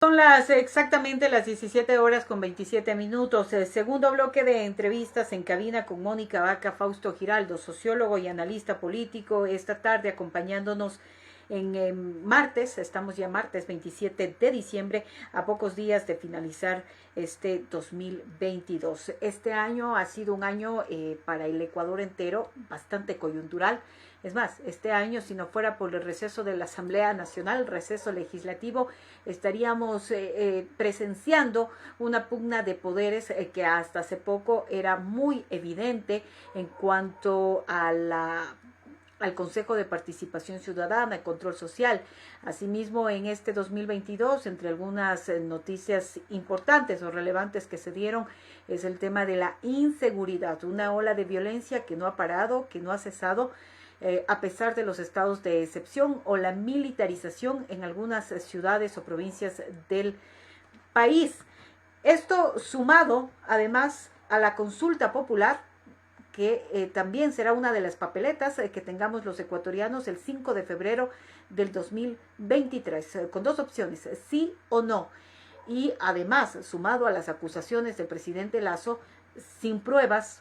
Son exactamente las 17 horas con 27 minutos. El segundo bloque de entrevistas en cabina con Mónica Vaca, Fausto Giraldo, sociólogo y analista político, esta tarde acompañándonos en martes, estamos ya martes 27 de diciembre, a pocos días de finalizar este 2022. Este año ha sido un año para el Ecuador entero bastante coyuntural. Es más, este año, si no fuera por el receso de la Asamblea Nacional, receso legislativo, estaríamos presenciando una pugna de poderes que hasta hace poco era muy evidente en cuanto a al Consejo de Participación Ciudadana y Control Social. Asimismo, en este 2022, entre algunas noticias importantes o relevantes que se dieron, es el tema de la inseguridad, una ola de violencia que no ha parado, que no ha cesado, a pesar de los estados de excepción o la militarización en algunas ciudades o provincias del país. Esto sumado, además, a la consulta popular, que también será una de las papeletas que tengamos los ecuatorianos el 5 de febrero del 2023, con dos opciones, sí o no. Y además, sumado a las acusaciones del presidente Lazo, sin pruebas,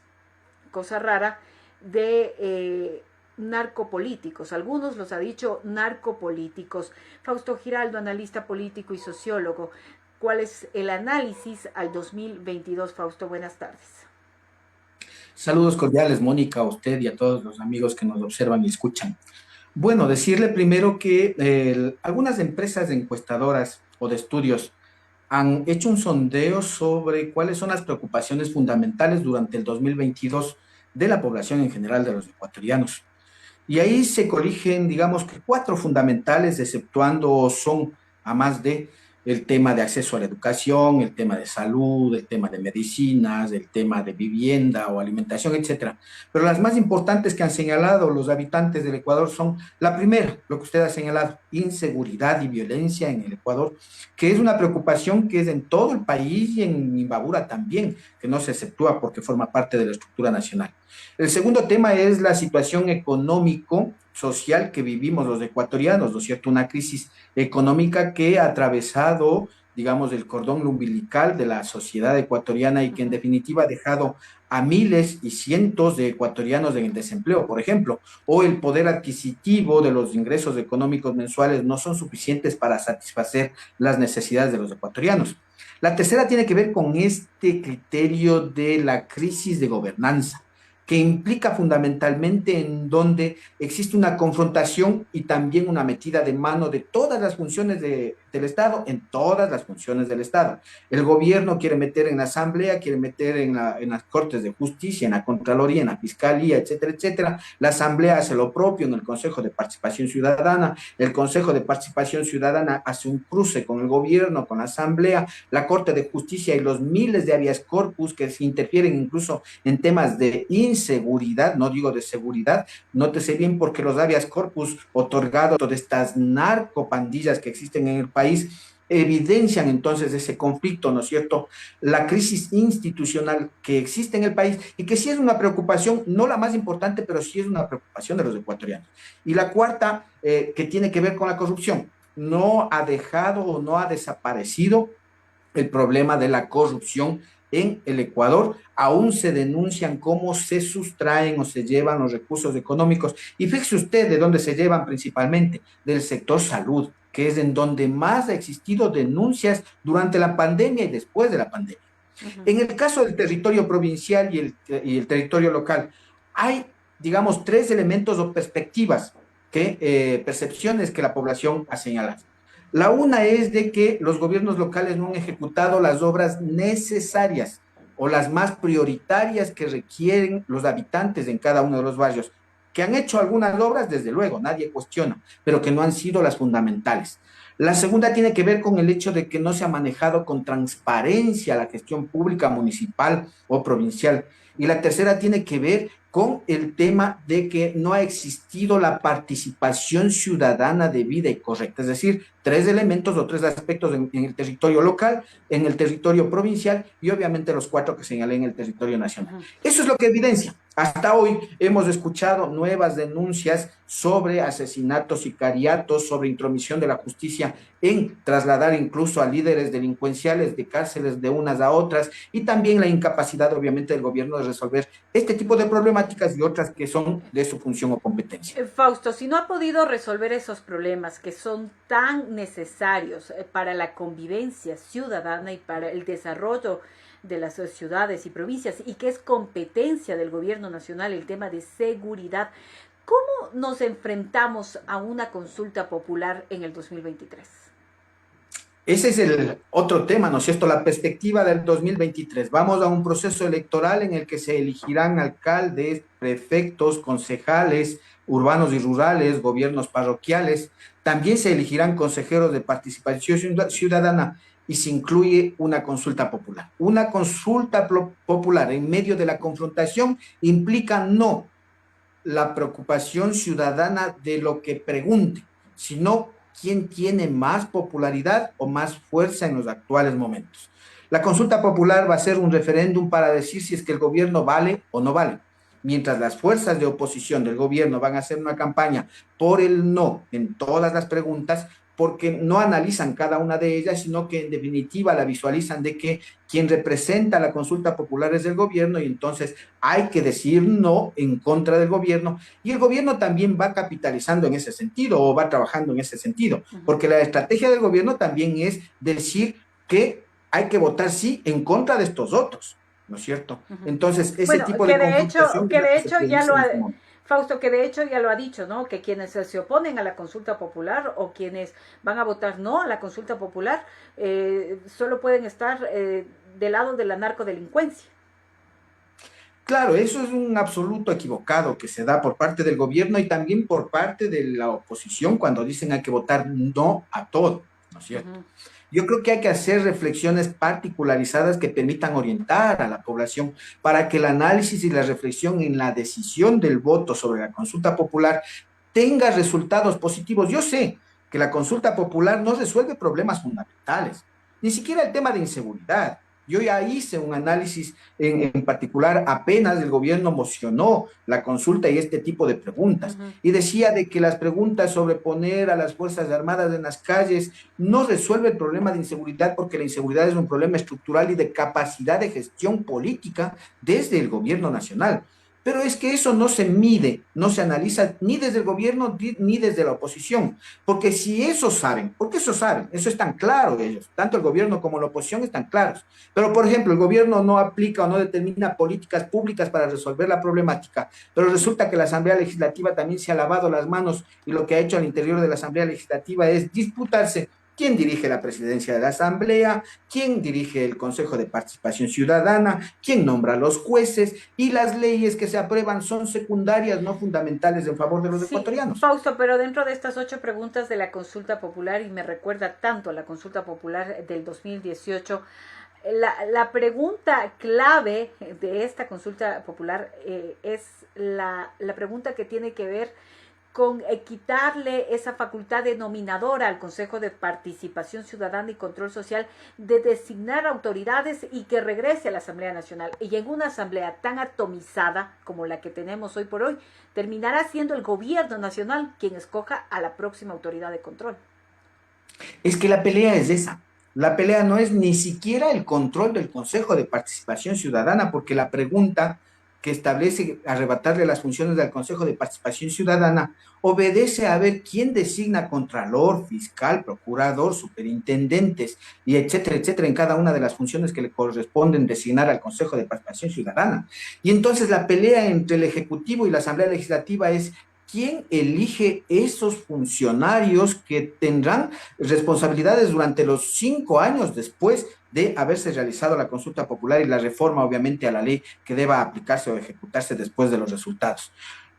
cosa rara, de narcopolíticos. Algunos los ha dicho narcopolíticos. Fausto Giraldo, analista político y sociólogo. ¿Cuál es el análisis al 2022, Fausto? Buenas tardes. Saludos cordiales, Mónica, a usted y a todos los amigos que nos observan y escuchan. Bueno, decirle primero que algunas empresas encuestadoras o de estudios han hecho un sondeo sobre cuáles son las preocupaciones fundamentales durante el 2022 de la población en general de los ecuatorianos. Y ahí se corrigen, digamos que cuatro fundamentales, exceptuando son a más de el tema de acceso a la educación, el tema de salud, el tema de medicinas, el tema de vivienda o alimentación, etcétera. Pero las más importantes que han señalado los habitantes del Ecuador son la primera, lo que usted ha señalado, inseguridad y violencia en el Ecuador, que es una preocupación que es en todo el país y en Imbabura también, que no se exceptúa porque forma parte de la estructura nacional. El segundo tema es la situación económico-social que vivimos los ecuatorianos, ¿no es cierto? Una crisis económica que ha atravesado, digamos, el cordón umbilical de la sociedad ecuatoriana y que en definitiva ha dejado a miles y cientos de ecuatorianos en el desempleo, por ejemplo, o el poder adquisitivo de los ingresos económicos mensuales no son suficientes para satisfacer las necesidades de los ecuatorianos. La tercera tiene que ver con este criterio de la crisis de gobernanza que implica fundamentalmente en donde existe una confrontación y también una metida de mano de todas las funciones del Estado, en todas las funciones del Estado. El gobierno quiere meter en la Asamblea, quiere meter en las Cortes de Justicia, en la Contraloría, en la Fiscalía, etcétera, etcétera. La Asamblea hace lo propio en el Consejo de Participación Ciudadana, el Consejo de Participación Ciudadana hace un cruce con el gobierno, con la Asamblea, la Corte de Justicia y los miles de habeas corpus que se interfieren incluso en temas de inseguridad, no digo de seguridad, nótese bien porque los habeas corpus otorgados de estas narcopandillas que existen en el país evidencian entonces ese conflicto, ¿no es cierto? La crisis institucional que existe en el país y que sí es una preocupación, no la más importante, pero sí es una preocupación de los ecuatorianos. Y la cuarta, que tiene que ver con la corrupción. No ha dejado o no ha desaparecido el problema de la corrupción en el Ecuador. Aún se denuncian cómo se sustraen o se llevan los recursos económicos. Y fíjese usted de dónde se llevan principalmente, del sector salud, que es en donde más ha existido denuncias durante la pandemia y después de la pandemia. Uh -huh. En el caso del territorio provincial y el territorio local, hay, digamos, tres elementos o perspectivas, percepciones que la población ha señalado. La una es de que los gobiernos locales no han ejecutado las obras necesarias o las más prioritarias que requieren los habitantes en cada uno de los barrios, que han hecho algunas obras, desde luego, nadie cuestiona, pero que no han sido las fundamentales. La segunda tiene que ver con el hecho de que no se ha manejado con transparencia la gestión pública municipal o provincial. Y la tercera tiene que ver con el tema de que no ha existido la participación ciudadana debida y correcta. Es decir, tres elementos o tres aspectos en el territorio local, en el territorio provincial y obviamente los cuatro que señalé en el territorio nacional. Eso es lo que evidencia. Hasta hoy hemos escuchado nuevas denuncias sobre asesinatos, sicariatos, sobre intromisión de la justicia en trasladar incluso a líderes delincuenciales de cárceles de unas a otras y también la incapacidad obviamente del gobierno de resolver este tipo de problemáticas y otras que son de su función o competencia. Fausto, si no ha podido resolver esos problemas que son tan necesarios para la convivencia ciudadana y para el desarrollo de las ciudades y provincias y que es competencia del gobierno nacional el tema de seguridad, ¿cómo nos enfrentamos a una consulta popular en el 2023? Ese es el otro tema, ¿no es cierto? La perspectiva del 2023. Vamos a un proceso electoral en el que se elegirán alcaldes, prefectos, concejales, urbanos y rurales, gobiernos parroquiales. También se elegirán consejeros de participación ciudadana y se incluye una consulta popular. Una consulta popular en medio de la confrontación implica no la preocupación ciudadana de lo que pregunte, sino quién tiene más popularidad o más fuerza en los actuales momentos. La consulta popular va a ser un referéndum para decir si es que el gobierno vale o no vale. Mientras las fuerzas de oposición del gobierno van a hacer una campaña por el no en todas las preguntas, porque no analizan cada una de ellas, sino que en definitiva la visualizan de que quien representa la consulta popular es el gobierno y entonces hay que decir no en contra del gobierno y el gobierno también va capitalizando en ese sentido o va trabajando en ese sentido, porque la estrategia del gobierno también es decir que hay que votar sí en contra de estos otros, ¿no es cierto? Entonces, ese tipo de confrontación que de hecho ya lo ha, este Fausto, que de hecho ya lo ha dicho, ¿no? Que quienes se oponen a la consulta popular o quienes van a votar no a la consulta popular solo pueden estar del lado de la narcodelincuencia. Claro, eso es un absoluto equivocado que se da por parte del gobierno y también por parte de la oposición cuando dicen hay que votar no a todo, ¿no es cierto? Yo creo que hay que hacer reflexiones particularizadas que permitan orientar a la población para que el análisis y la reflexión en la decisión del voto sobre la consulta popular tenga resultados positivos. Yo sé que la consulta popular no resuelve problemas fundamentales, ni siquiera el tema de inseguridad. Yo ya hice un análisis en particular, apenas el gobierno mocionó la consulta y este tipo de preguntas, y decía de que las preguntas sobre poner a las Fuerzas Armadas en las calles no resuelve el problema de inseguridad, porque la inseguridad es un problema estructural y de capacidad de gestión política desde el gobierno nacional. Pero es que eso no se mide, no se analiza ni desde el gobierno ni desde la oposición, porque si eso saben, porque eso saben, eso es tan claro ellos, tanto el gobierno como la oposición están claros. Pero, por ejemplo, el gobierno no aplica o no determina políticas públicas para resolver la problemática, pero resulta que la Asamblea Legislativa también se ha lavado las manos y lo que ha hecho al interior de la Asamblea Legislativa es disputarse quién dirige la presidencia de la Asamblea, quién dirige el Consejo de Participación Ciudadana, quién nombra a los jueces y las leyes que se aprueban son secundarias, no fundamentales en favor de los ecuatorianos. Fausto, pero dentro de estas 8 preguntas de la consulta popular, y me recuerda tanto a la consulta popular del 2018, la pregunta clave de esta consulta popular es la pregunta que tiene que ver con quitarle esa facultad denominadora al Consejo de Participación Ciudadana y Control Social de designar autoridades y que regrese a la Asamblea Nacional. Y en una asamblea tan atomizada como la que tenemos hoy por hoy, terminará siendo el gobierno nacional quien escoja a la próxima autoridad de control. Es que la pelea es esa. La pelea no es ni siquiera el control del Consejo de Participación Ciudadana, porque la pregunta que establece arrebatarle las funciones del Consejo de Participación Ciudadana obedece a ver quién designa contralor, fiscal, procurador, superintendentes y etcétera, etcétera, en cada una de las funciones que le corresponden designar al Consejo de Participación Ciudadana. Y entonces la pelea entre el Ejecutivo y la Asamblea Legislativa es quién elige esos funcionarios que tendrán responsabilidades durante los 5 años después de haberse realizado la consulta popular y la reforma, obviamente, a la ley que deba aplicarse o ejecutarse después de los resultados.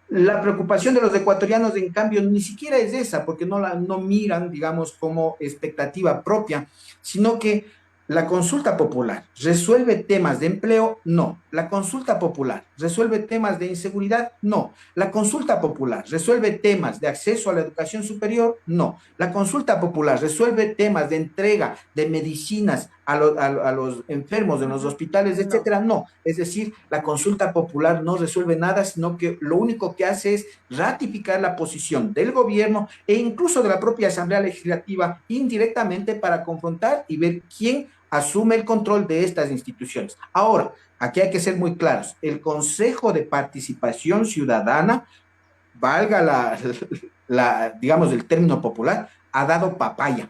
La preocupación de los ecuatorianos, en cambio, ni siquiera es esa, porque no miran, digamos, como expectativa propia, sino que ¿La consulta popular resuelve temas de empleo? No. ¿La consulta popular resuelve temas de inseguridad? No. ¿La consulta popular resuelve temas de acceso a la educación superior? No. ¿La consulta popular resuelve temas de entrega de medicinas a los enfermos de los hospitales, No. etcétera? No. Es decir, la consulta popular no resuelve nada, sino que lo único que hace es ratificar la posición del gobierno e incluso de la propia Asamblea Legislativa indirectamente para confrontar y ver quién asume el control de estas instituciones. Ahora, aquí hay que ser muy claros. El Consejo de Participación Ciudadana, valga digamos, el término popular, ha dado papaya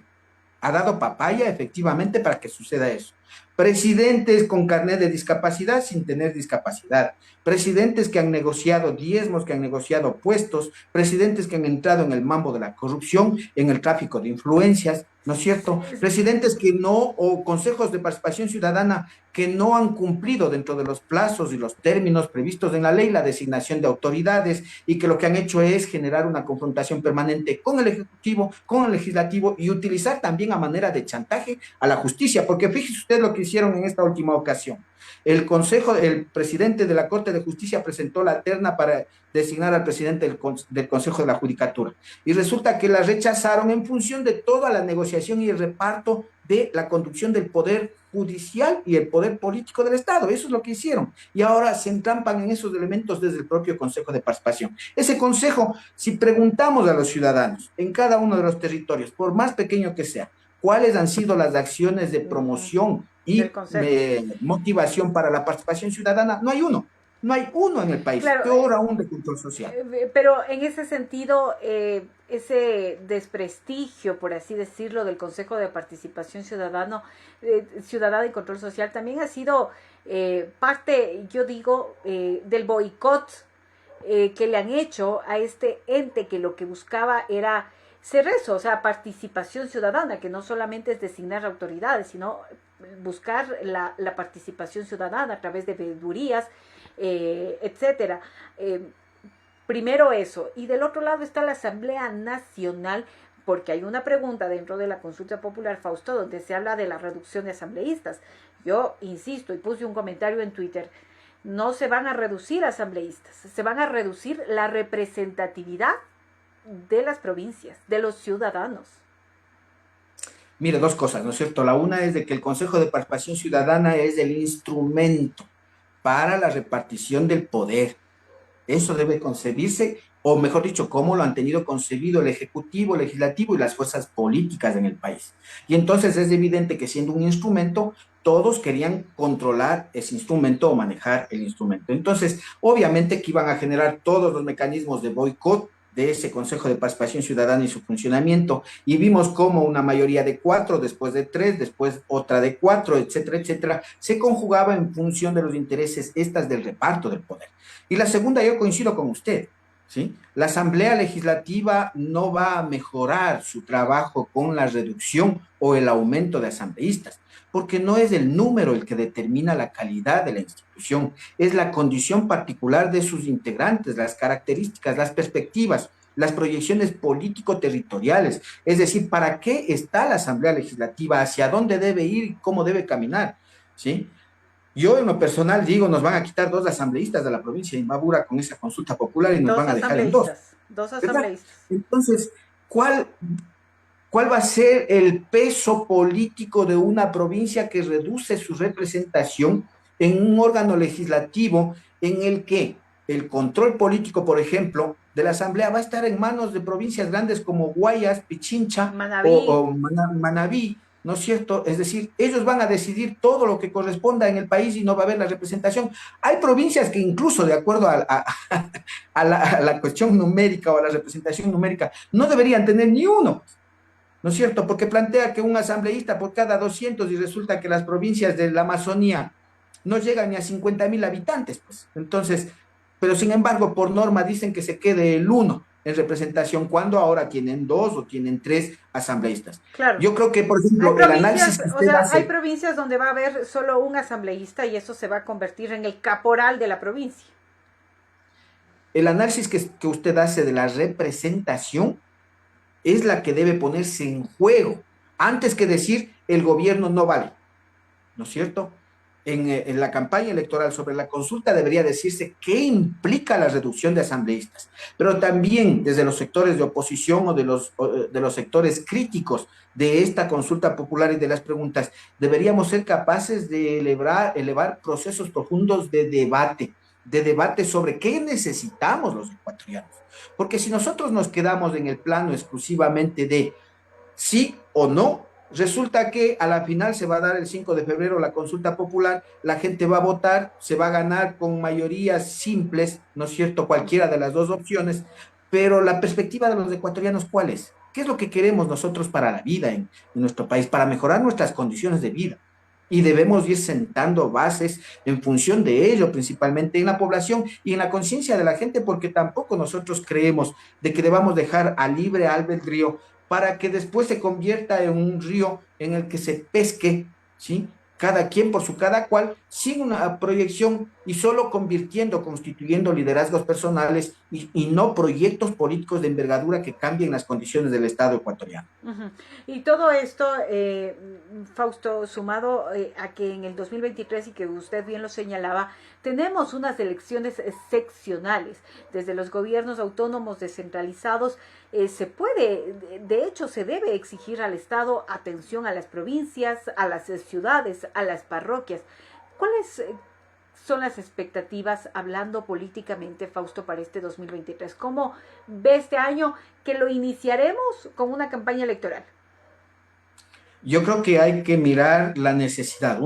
efectivamente para que suceda eso. Presidentes con carnet de discapacidad sin tener discapacidad, presidentes que han negociado diezmos, que han negociado puestos, presidentes que han entrado en el mambo de la corrupción, en el tráfico de influencias, ¿no es cierto? Presidentes que no, o consejos de participación ciudadana que no han cumplido dentro de los plazos y los términos previstos en la ley la designación de autoridades y que lo que han hecho es generar una confrontación permanente con el Ejecutivo, con el Legislativo y utilizar también a manera de chantaje a la justicia, porque fíjese usted lo que hicieron en esta última ocasión. El presidente de la Corte de Justicia presentó la terna para designar al presidente del Consejo de la Judicatura. Y resulta que la rechazaron en función de toda la negociación y el reparto de la conducción del poder judicial y el poder político del Estado. Eso es lo que hicieron. Y ahora se entrampan en esos elementos desde el propio Consejo de Participación. Ese Consejo, si preguntamos a los ciudadanos en cada uno de los territorios, por más pequeño que sea, cuáles han sido las acciones de promoción y motivación para la participación ciudadana, no hay uno. No hay uno en el país, Claro, peor aún de control social. Pero en ese sentido, ese desprestigio, por así decirlo, del Consejo de Participación Ciudadana y Control Social también ha sido parte, yo digo, del boicot que le han hecho a este ente que lo que buscaba era ser eso, o sea, participación ciudadana, que no solamente es designar autoridades, sino buscar la participación ciudadana a través de veedurías, etcétera. Primero eso, y del otro lado está la Asamblea Nacional, porque hay una pregunta dentro de la consulta popular, Fausto, donde se habla de la reducción de asambleístas. Yo insisto y puse un comentario en Twitter, no se van a reducir asambleístas, se van a reducir la representatividad de las provincias, de los ciudadanos. Mire, dos cosas, ¿no es cierto? La una es de que el Consejo de Participación Ciudadana es el instrumento para la repartición del poder. Eso debe concebirse, o mejor dicho, cómo lo han tenido concebido el Ejecutivo, el Legislativo y las fuerzas políticas en el país. Y entonces es evidente que siendo un instrumento, todos querían controlar ese instrumento o manejar el instrumento. Entonces, obviamente que iban a generar todos los mecanismos de boicot de ese Consejo de Participación Ciudadana y su funcionamiento, y vimos cómo una mayoría de 4, después de 3, después otra de 4, etcétera, etcétera, se conjugaba en función de los intereses estas del reparto del poder. Y la segunda, yo coincido con usted, ¿sí? La Asamblea Legislativa no va a mejorar su trabajo con la reducción o el aumento de asambleístas, porque no es el número el que determina la calidad de la institución, es la condición particular de sus integrantes, las características, las perspectivas, las proyecciones político-territoriales, es decir, ¿para qué está la Asamblea Legislativa? ¿Hacia dónde debe ir y cómo debe caminar? ¿Sí? Yo en lo personal digo, nos van a quitar 2 asambleístas de la provincia de Imbabura con esa consulta popular y nos van a dejar en 2. Dos ¿Verdad? asambleístas. Entonces, ¿cuál va a ser el peso político de una provincia que reduce su representación en un órgano legislativo en el que el control político, por ejemplo, de la Asamblea va a estar en manos de provincias grandes como Guayas, Pichincha o Manabí, ¿no es cierto? Es decir, ellos van a decidir todo lo que corresponda en el país y no va a haber la representación. Hay provincias que incluso, de acuerdo a la cuestión numérica o a la representación numérica, no deberían tener ni uno, ¿no es cierto? Porque plantea que un asambleísta por cada 200 y resulta que las provincias de la Amazonía no llegan ni a 50,000 habitantes, pues. Entonces, pero sin embargo, por norma dicen que se quede el uno en representación cuando ahora tienen 2 o tienen 3 asambleístas. Claro. Yo creo que, por ejemplo, el análisis que usted hace... Hay provincias donde va a haber solo un asambleísta y eso se va a convertir en el caporal de la provincia. El análisis que usted hace de la representación es la que debe ponerse en juego, antes que decir el gobierno no vale. ¿no es cierto? En la campaña electoral sobre la consulta debería decirse qué implica la reducción de asambleístas, pero también desde los sectores de oposición o de los sectores críticos de esta consulta popular y de las preguntas, deberíamos ser capaces de elevar procesos profundos de debate sobre qué necesitamos los ecuatorianos. Porque si nosotros nos quedamos en el plano exclusivamente de sí o no, resulta que a la final se va a dar el 5 de febrero la consulta popular, la gente va a votar, se va a ganar con mayorías simples, ¿no es cierto?, cualquiera de las dos opciones, pero la perspectiva de los ecuatorianos, ¿cuál es? ¿Qué es lo que queremos nosotros para la vida en nuestro país, para mejorar nuestras condiciones de vida? Y debemos ir sentando bases en función de ello, principalmente en la población y en la conciencia de la gente, porque tampoco nosotros creemos de que debamos dejar a libre albedrío para que después se convierta en un río en el que se pesque, ¿sí? Cada quien por su cada cual, sin una proyección y solo constituyendo liderazgos personales y no proyectos políticos de envergadura que cambien las condiciones del Estado ecuatoriano. Ujú. Y todo esto, Fausto, sumado a que en el 2023, y que usted bien lo señalaba, tenemos unas elecciones excepcionales. Desde los gobiernos autónomos descentralizados, se puede, de hecho se debe exigir al Estado atención a las provincias, a las ciudades, a las parroquias. ¿Cuáles son las expectativas, hablando políticamente, Fausto, para este 2023? ¿Cómo ve este año que lo iniciaremos con una campaña electoral? Yo creo que hay que mirar una necesidad,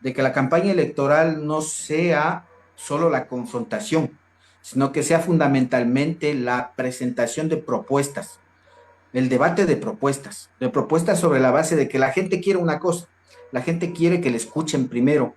de que la campaña electoral no sea solo la confrontación, sino que sea fundamentalmente la presentación de propuestas, el debate de propuestas sobre la base de que la gente quiere una cosa, la gente quiere que le escuchen primero,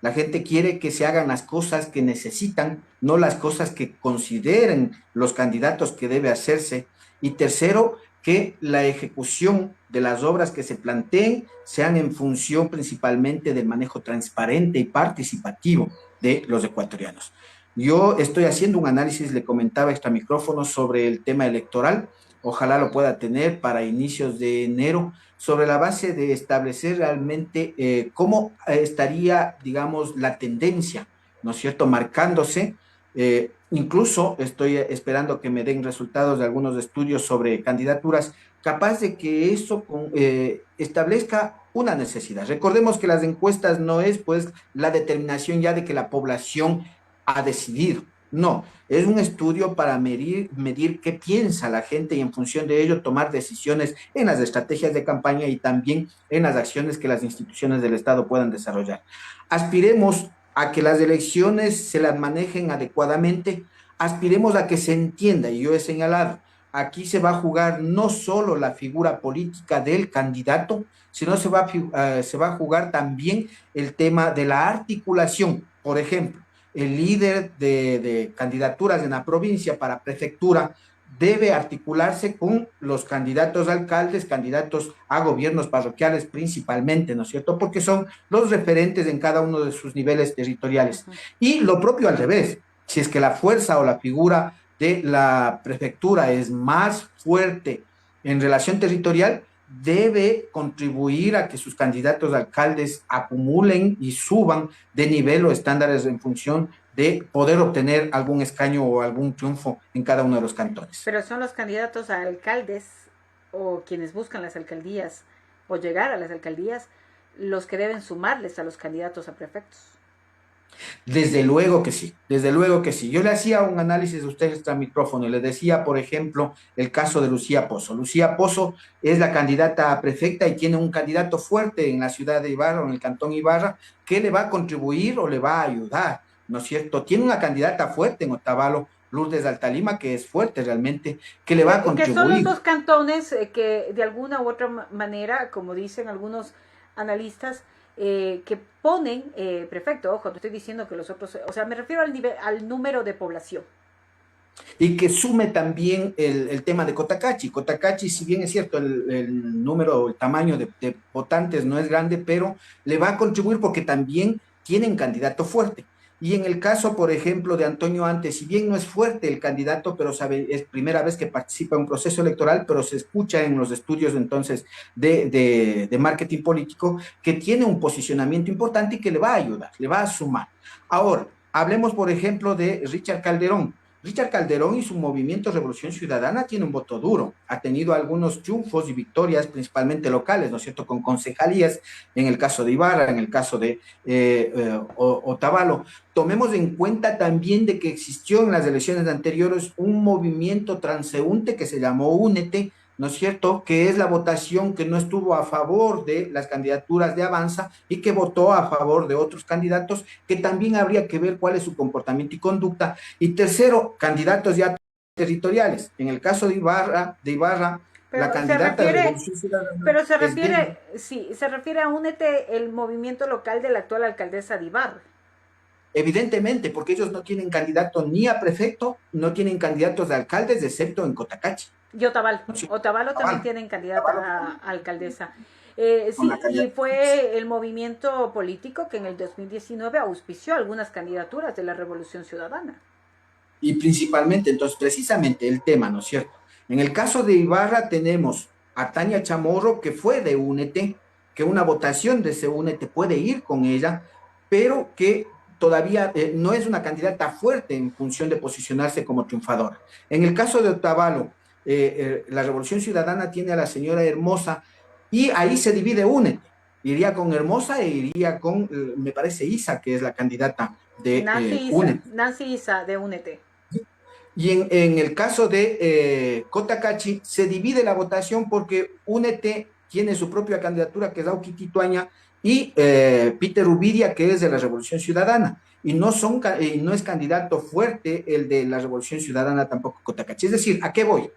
la gente quiere que se hagan las cosas que necesitan, no las cosas que consideren los candidatos que debe hacerse. Y tercero, que la ejecución de las obras que se planteen sean en función principalmente del manejo transparente y participativo de los ecuatorianos. Yo estoy haciendo un análisis, le comentaba extra micrófono, sobre el tema electoral. Ojalá lo pueda tener para inicios de enero, sobre la base de establecer realmente cómo estaría, digamos, la tendencia, ¿no es cierto?, marcándose. Incluso estoy esperando que me den resultados de algunos estudios sobre candidaturas, capaz de que eso establezca una necesidad. Recordemos que las encuestas no es pues la determinación ya de que la población ha decidido. No, es un estudio para medir qué piensa la gente y en función de ello tomar decisiones en las estrategias de campaña y también en las acciones que las instituciones del Estado puedan desarrollar. Aspiremos a que las elecciones se las manejen adecuadamente, aspiremos a que se entienda, y yo he señalado, aquí se va a jugar no solo la figura política del candidato, sino se va a jugar también el tema de la articulación. Por ejemplo, el líder de candidaturas en la provincia para prefectura debe articularse con los candidatos a alcaldes, candidatos a gobiernos parroquiales principalmente, ¿no es cierto? Porque son los referentes en cada uno de sus niveles territoriales. Y lo propio al revés, si es que la fuerza o la figura de la prefectura es más fuerte en relación territorial, debe contribuir a que sus candidatos a alcaldes acumulen y suban de nivel o estándares en función de poder obtener algún escaño o algún triunfo en cada uno de los cantones. Pero son los candidatos a alcaldes o quienes buscan las alcaldías o llegar a las alcaldías los que deben sumarles a los candidatos a prefectos. Desde luego que sí, desde luego que sí. Yo le hacía un análisis a ustedes a micrófono y le decía, por ejemplo, el caso de Lucía Pozo. Lucía Pozo es la candidata a prefecta y tiene un candidato fuerte en la ciudad de Ibarra o en el cantón Ibarra que le va a contribuir o le va a ayudar, ¿no es cierto? Tiene una candidata fuerte en Otavalo, Lourdes Altalima, que es fuerte realmente, que le va a Que son los contribuir. dos cantones que de alguna u otra manera, como dicen algunos analistas, que ponen prefecto, ojo, no estoy diciendo que los otros, o sea, me refiero al número de población. Y que sume también el tema de Cotacachi. Cotacachi, si bien es cierto, el número, el tamaño de votantes no es grande, pero le va a contribuir porque también tienen candidato fuerte. Y en el caso, por ejemplo, de Antonio Antes, si bien no es fuerte el candidato, pero sabe, es primera vez que participa en un proceso electoral, pero se escucha en los estudios entonces de marketing político que tiene un posicionamiento importante y que le va a ayudar, le va a sumar. Ahora, hablemos, por ejemplo, de Richard Calderón. Richard Calderón y su movimiento Revolución Ciudadana tiene un voto duro, ha tenido algunos triunfos y victorias, principalmente locales, ¿no es cierto?, con concejalías, en el caso de Ibarra, en el caso de Otavalo. Tomemos en cuenta también de que existió en las elecciones anteriores un movimiento transeúnte que se llamó Únete, ¿no es cierto?, que es la votación que no estuvo a favor de las candidaturas de Avanza y que votó a favor de otros candidatos, que también habría que ver cuál es su comportamiento y conducta. Y tercero, candidatos ya territoriales. En el caso de Ibarra, la Pero se candidata de refiere, Revolución Ciudadana pero se es de. refiere, sí, se refiere a Únete, el movimiento local de la actual alcaldesa de Ibarra. Evidentemente, porque ellos no tienen candidato ni a prefecto, no tienen candidatos de alcaldes, excepto en Cotacachi. Y Otavalo. ¿No es cierto? Otavalo también Otavalo, tienen candidata Otavalo a alcaldesa. con la Sí, y candidatura. fue el movimiento político que en el 2019 auspició algunas candidaturas de la Revolución Ciudadana. Y principalmente, entonces, precisamente el tema, ¿no es cierto? En el caso de Ibarra tenemos a Tania Chamorro, que fue de Únete, que una votación de ese Únete puede ir con ella, pero que todavía no es una candidata fuerte en función de posicionarse como triunfadora. En el caso de Otavalo, la Revolución Ciudadana tiene a la señora Hermosa y ahí se divide Únete. Iría con Hermosa e iría con, me parece, Isa, que es la candidata de Únete. Nancy Isa de Únete. Y en el caso de Cotacachi, se divide la votación porque Únete tiene su propia candidatura, que es Auqui Tituaña, y Peter Rubidia, que es de la Revolución Ciudadana. Y no es candidato fuerte el de la Revolución Ciudadana tampoco Cotacachi. Es decir, ¿a qué voy?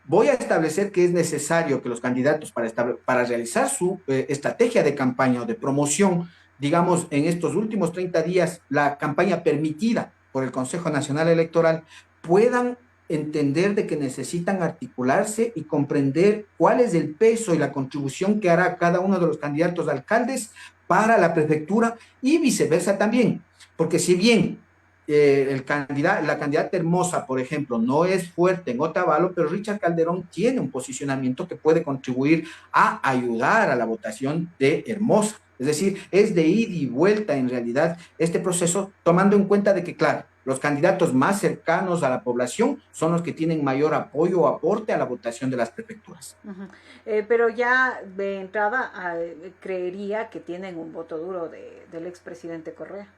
Voy a establecer que es necesario que los candidatos para realizar su estrategia de campaña o de promoción, digamos, en estos últimos 30 días, la campaña permitida por el Consejo Nacional Electoral, puedan entender de que necesitan articularse y comprender cuál es el peso y la contribución que hará cada uno de los candidatos a alcaldes para la prefectura y viceversa también. Porque si bien la candidata Hermosa, por ejemplo, no es fuerte en Otavalo, pero Richard Calderón tiene un posicionamiento que puede contribuir a ayudar a la votación de Hermosa. Es decir, es de ida y vuelta en realidad este proceso, tomando en cuenta de que, claro, los candidatos más cercanos a la población son los que tienen mayor apoyo o aporte a la votación de las prefecturas. Pero ya de entrada creería que tienen un voto duro del expresidente Correa.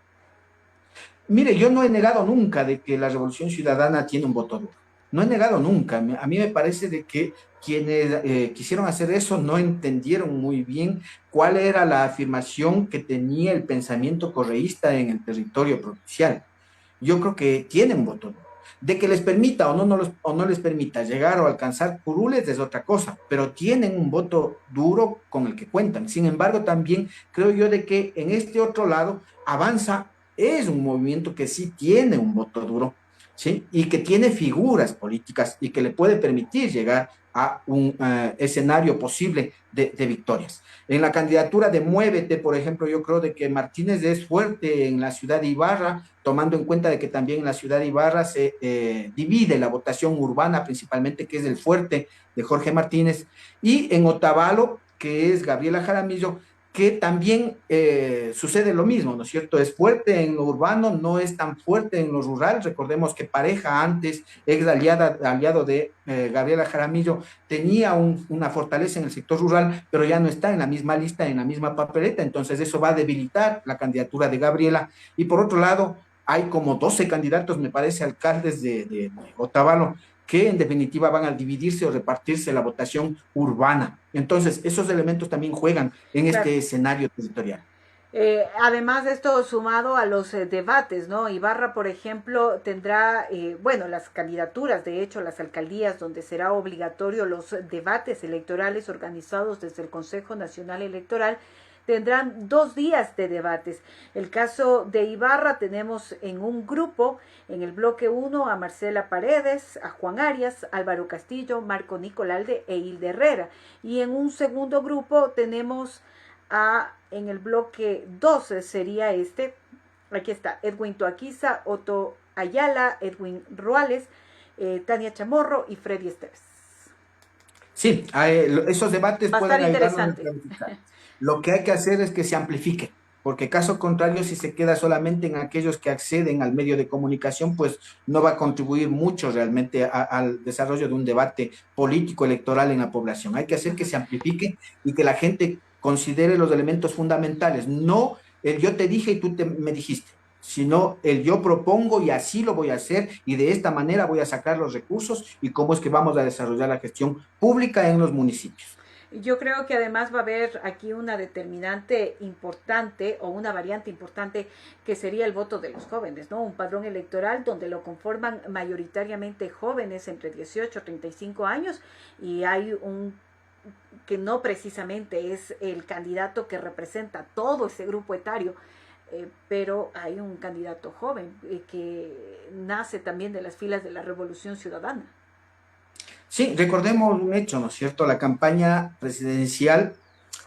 Mire, yo no he negado nunca de que la Revolución Ciudadana tiene un voto duro. No he negado nunca. A mí me parece de que quienes quisieron hacer eso no entendieron muy bien cuál era la afirmación que tenía el pensamiento correísta en el territorio provincial. Yo creo que tienen voto duro. De que les permita o no les permita llegar o alcanzar curules es otra cosa, pero tienen un voto duro con el que cuentan. Sin embargo, también creo yo de que en este otro lado avanza es un movimiento que sí tiene un voto duro, ¿sí? Y que tiene figuras políticas y que le puede permitir llegar a un escenario posible de victorias. En la candidatura de Muévete, por ejemplo, yo creo de que Martínez es fuerte en la ciudad de Ibarra, tomando en cuenta de que también en la ciudad de Ibarra se divide la votación urbana principalmente, que es el fuerte de Jorge Martínez, y en Otavalo, que es Gabriela Jaramillo, que también sucede lo mismo, ¿no es cierto? Es fuerte en lo urbano, no es tan fuerte en lo rural. Recordemos que Pareja antes, aliado de Gabriela Jaramillo, tenía una fortaleza en el sector rural, pero ya no está en la misma lista, en la misma papeleta, entonces eso va a debilitar la candidatura de Gabriela. Y por otro lado, hay como 12 candidatos, me parece, alcaldes de Otavalo, que en definitiva van a dividirse o repartirse la votación urbana. Entonces, esos elementos también juegan en Claro. este escenario territorial. Además de esto, sumado a los debates, ¿no? Ibarra, por ejemplo, tendrá, bueno, las candidaturas, de hecho, las alcaldías, donde será obligatorio los debates electorales organizados desde el Consejo Nacional Electoral, tendrán 2 días de debates. El caso de Ibarra tenemos en un grupo, en el bloque 1, a Marcela Paredes, a Juan Arias, Álvaro Castillo, Marco Nicolalde e Hilde Herrera. Y en un segundo grupo tenemos en el bloque 12 sería Aquí está, Edwin Toaquiza, Otto Ayala, Edwin Ruales, Tania Chamorro y Freddy Esteves. Sí, esos debates Va a estar pueden ayudarnos a interesante. clarificar. Lo que hay que hacer es que se amplifique, porque caso contrario, si se queda solamente en aquellos que acceden al medio de comunicación, pues no va a contribuir mucho realmente al desarrollo de un debate político electoral en la población. Hay que hacer que se amplifique y que la gente considere los elementos fundamentales, no el yo te dije y me dijiste, sino el yo propongo y así lo voy a hacer y de esta manera voy a sacar los recursos y cómo es que vamos a desarrollar la gestión pública en los municipios. Yo creo que además va a haber aquí una determinante importante o una variante importante que sería el voto de los jóvenes, ¿no? Un padrón electoral donde lo conforman mayoritariamente jóvenes entre 18 y 35 años y hay un que no precisamente es el candidato que representa todo ese grupo etario, pero hay un candidato joven que nace también de las filas de la Revolución Ciudadana. Sí, recordemos un hecho, ¿no es cierto? La campaña presidencial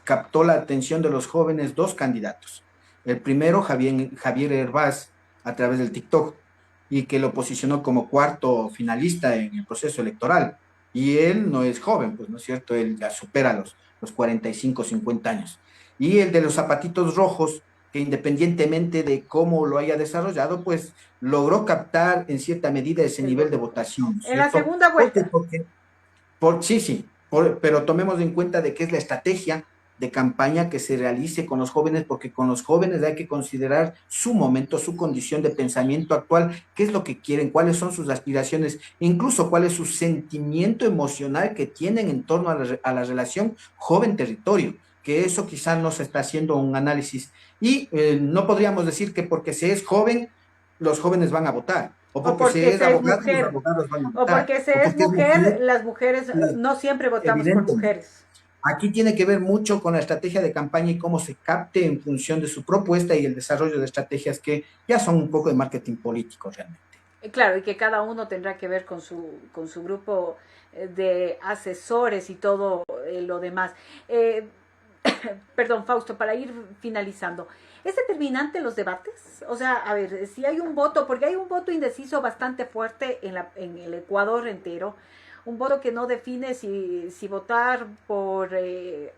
captó la atención de los jóvenes dos candidatos. El primero, Javier Hervás, a través del TikTok, y que lo posicionó como cuarto finalista en el proceso electoral. Y él no es joven, pues, ¿no es cierto? Él ya supera los 45, 50 años. Y el de los zapatitos rojos, que independientemente de cómo lo haya desarrollado, pues logró captar en cierta medida ese El nivel de voto. votación, ¿no es En la cierto? segunda vuelta. Sí, sí, pero tomemos en cuenta de qué es la estrategia de campaña que se realice con los jóvenes, porque con los jóvenes hay que considerar su momento, su condición de pensamiento actual, qué es lo que quieren, cuáles son sus aspiraciones, incluso cuál es su sentimiento emocional que tienen en torno a la relación joven-territorio, que eso quizás no se está haciendo un análisis. Y no podríamos decir que porque se es joven, los jóvenes van a votar, o O porque se porque es se es abogado, los mujer. abogados van a O votar, porque o se es porque es mujer, mujer. las mujeres Sí, no siempre votamos por evidentemente. mujeres. Aquí tiene que ver mucho con la estrategia de campaña y cómo se capte en función de su propuesta y el desarrollo de estrategias que ya son un poco de marketing político realmente. Claro, y que cada uno tendrá que ver con su grupo de asesores y todo lo demás. Eh, Perdón, Fausto, para ir finalizando. ¿Es determinante los debates? O sea, a ver, si hay un voto, porque hay un voto indeciso bastante fuerte en el Ecuador entero, un voto que no define si votar por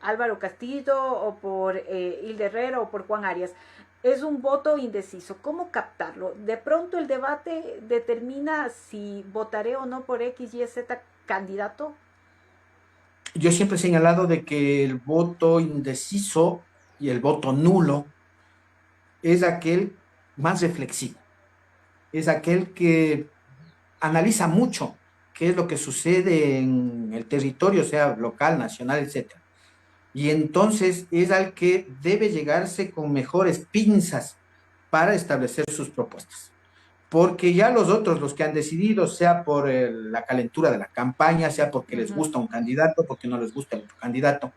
Álvaro Castillo o por Hilde Herrera o por Juan Arias. Es un voto indeciso. ¿Cómo captarlo? De pronto el debate determina si votaré o no por X, Y, Z candidato. Yo siempre he señalado de que el voto indeciso y el voto nulo es aquel más reflexivo, es aquel que analiza mucho qué es lo que sucede en el territorio, sea local, nacional, etcétera. Y entonces es al que debe llegarse con mejores pinzas para establecer sus propuestas. Porque ya los otros, los que han decidido, sea por la calentura de la campaña, sea porque les Ujú. gusta un candidato, porque no les gusta el otro candidato,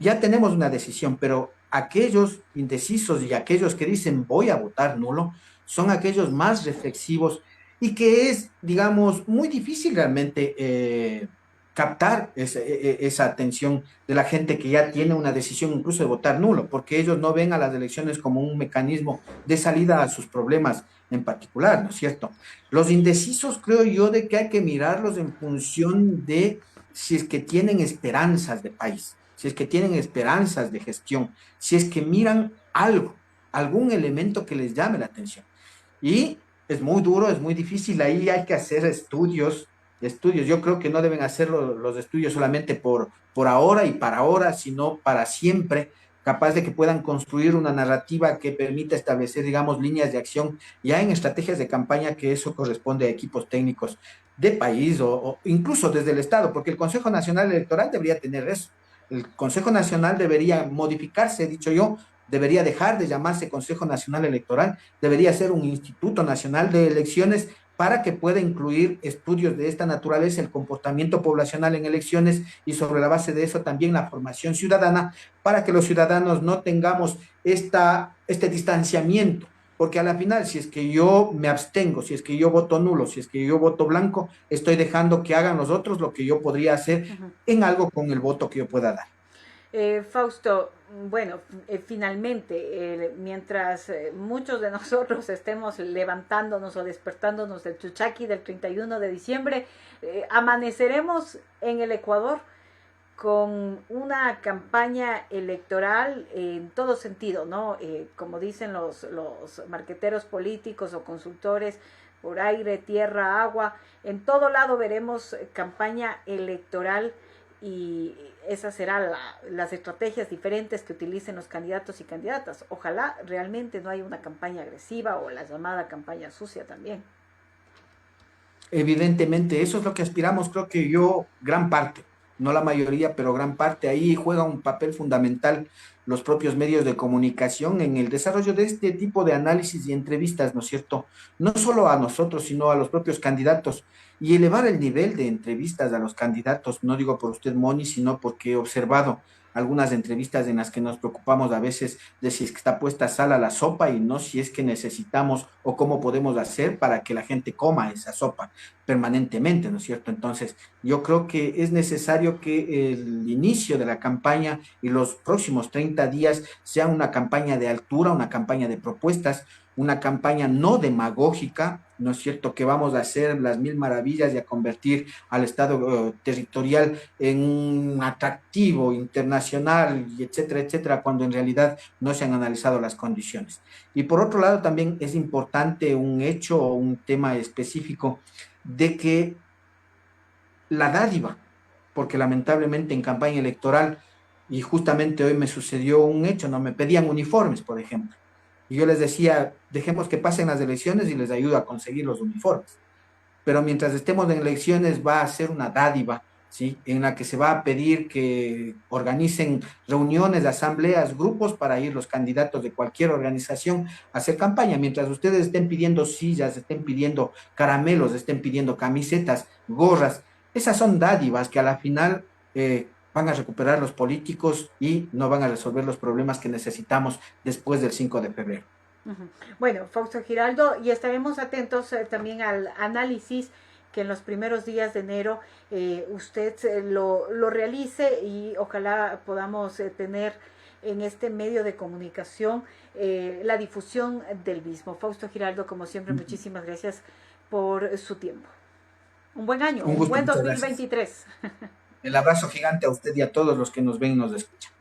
ya tenemos una decisión, pero aquellos indecisos y aquellos que dicen voy a votar nulo, son aquellos más reflexivos y que es, digamos, muy difícil realmente captar esa atención de la gente que ya tiene una decisión incluso de votar nulo, porque ellos no ven a las elecciones como un mecanismo de salida a sus problemas en particular, ¿no es cierto? Los indecisos creo yo de que hay que mirarlos en función de si es que tienen esperanzas de país, si es que tienen esperanzas de gestión, si es que miran algo, algún elemento que les llame la atención. Y es muy duro, es muy difícil, ahí hay que hacer estudios. Yo creo que no deben hacer los estudios solamente por ahora y para ahora, sino para siempre, capaz de que puedan construir una narrativa que permita establecer, digamos, líneas de acción ya en estrategias de campaña, que eso corresponde a equipos técnicos de país o incluso desde el Estado, porque el Consejo Nacional Electoral debería tener eso. El Consejo Nacional debería modificarse, he dicho yo, debería dejar de llamarse Consejo Nacional Electoral, debería ser un Instituto Nacional de Elecciones para que pueda incluir estudios de esta naturaleza, el comportamiento poblacional en elecciones y sobre la base de eso también la formación ciudadana, para que los ciudadanos no tengamos este distanciamiento, porque a la final, si es que yo me abstengo, si es que yo voto nulo, si es que yo voto blanco, estoy dejando que hagan los otros lo que yo podría hacer Ujú. en algo con el voto que yo pueda dar. Fausto, bueno, finalmente, mientras muchos de nosotros estemos levantándonos o despertándonos del chuchaqui del 31 de diciembre, amaneceremos en el Ecuador con una campaña electoral en todo sentido, ¿no? Como dicen los marqueteros políticos o consultores, por aire, tierra, agua, en todo lado veremos campaña electoral y esas serán las estrategias diferentes que utilicen los candidatos y candidatas. Ojalá realmente no haya una campaña agresiva o la llamada campaña sucia también. Evidentemente, eso es lo que aspiramos, creo que yo, gran parte, no la mayoría, pero gran parte, ahí juega un papel fundamental los propios medios de comunicación en el desarrollo de este tipo de análisis y entrevistas, ¿no es cierto? No solo a nosotros, sino a los propios candidatos y elevar el nivel de entrevistas a los candidatos, no digo por usted, Moni, sino porque he observado algunas entrevistas en las que nos preocupamos a veces de si es que está puesta sal a la sopa y no si es que necesitamos o cómo podemos hacer para que la gente coma esa sopa permanentemente, ¿no es cierto? Entonces, yo creo que es necesario que el inicio de la campaña y los próximos 30 días sea una campaña de altura, una campaña de propuestas, una campaña no demagógica, ¿no es cierto? Que vamos a hacer las mil maravillas y a convertir al Estado territorial en un atractivo internacional, y etcétera, etcétera, cuando en realidad no se han analizado las condiciones. Y por otro lado, también es importante un hecho o un tema específico de que la dádiva, porque lamentablemente en campaña electoral, y justamente hoy me sucedió un hecho, no me pedían uniformes, por ejemplo, y yo les decía, dejemos que pasen las elecciones y les ayudo a conseguir los uniformes, pero mientras estemos en elecciones va a ser una dádiva, ¿sí? En la que se va a pedir que organicen reuniones, asambleas, grupos para ir los candidatos de cualquier organización a hacer campaña, mientras ustedes estén pidiendo sillas, estén pidiendo caramelos, estén pidiendo camisetas, gorras, esas son dádivas que a la final van a recuperar los políticos y no van a resolver los problemas que necesitamos después del 5 de febrero. Ujú. Bueno, Fausto Giraldo, y estaremos atentos también al análisis que en los primeros días de enero usted lo realice y ojalá podamos tener en este medio de comunicación la difusión del mismo. Fausto Giraldo, como siempre, muchísimas gracias por su tiempo. Un buen año, Un un gusto, buen muchas gracias. 2023. El abrazo gigante a usted y a todos los que nos ven y nos escuchan.